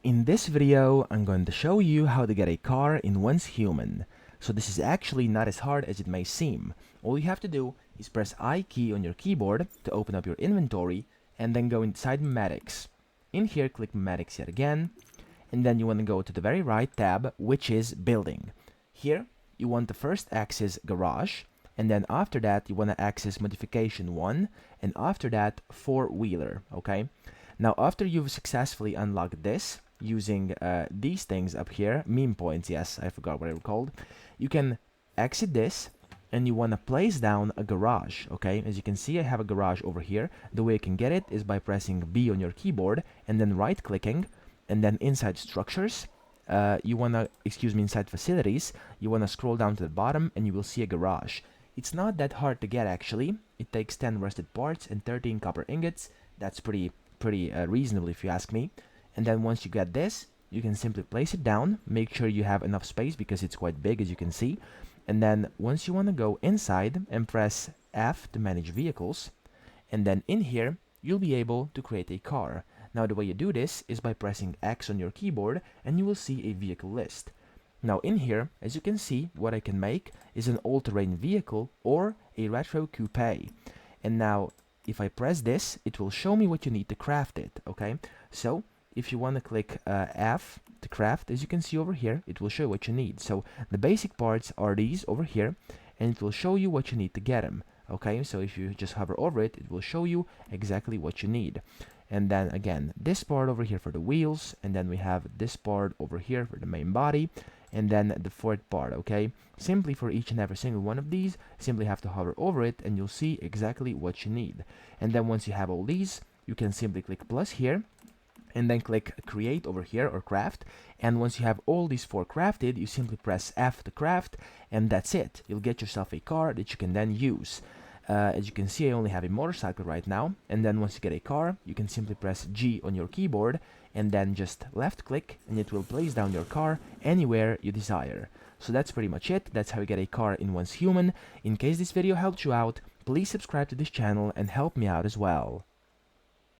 In this video, I'm going to show you how to get a car in Once Human. So this is actually not as hard as it may seem. All you have to do is press I key on your keyboard to open up your inventory and then go inside Memetics. In here, click Memetics yet again, and then you want to go to the very right tab, which is Building. Here, you want to first access Garage, and then after that, you want to access Modification 1, and after that, 4-wheeler, okay? Now, after you've successfully unlocked this, using these things up here, meme points, yes, I forgot what they were called, you can exit this, and you want to place down a garage, okay? As you can see, I have a garage over here. The way you can get it is by pressing B on your keyboard, and then right-clicking, and then inside Structures, you want to, inside Facilities, you want to scroll down to the bottom, and you will see a garage. It's not that hard to get, actually. It takes 10 rusted parts and 13 copper ingots. That's pretty reasonable if you ask me. And then once you get this, you can simply place it down. Make sure you have enough space because it's quite big, as you can see. And then once you want to go inside and press F to manage vehicles, and then in here you'll be able to create a car. Now the way you do this is by pressing X on your keyboard, and you will see a vehicle list. Now in here, as you can see, what I can make is an all-terrain vehicle or a retro coupe. And now if I press this, it will show me what you need to craft it, okay? So if you want to click F to craft, as you can see over here, it will show what you need. So the basic parts are these over here, and it will show you what you need to get them, okay? So if you just hover over it, it will show you exactly what you need. And then again, this part over here for the wheels, and then we have this part over here for the main body, and then the fourth part, okay? Simply for each and every single one of these, simply have to hover over it, and you'll see exactly what you need. And then once you have all these, you can simply click plus here, and then click create over here or craft, and once you have all these 4 crafted, you simply press F to craft, and that's it. You'll get yourself a car that you can then use. As you can see, I only have a motorcycle right now, and then once you get a car, you can simply press G on your keyboard and then just left click, and it will place down your car anywhere you desire. So that's pretty much it. That's how you get a car in Once Human. In case this video helped you out, please subscribe to this channel and help me out as well.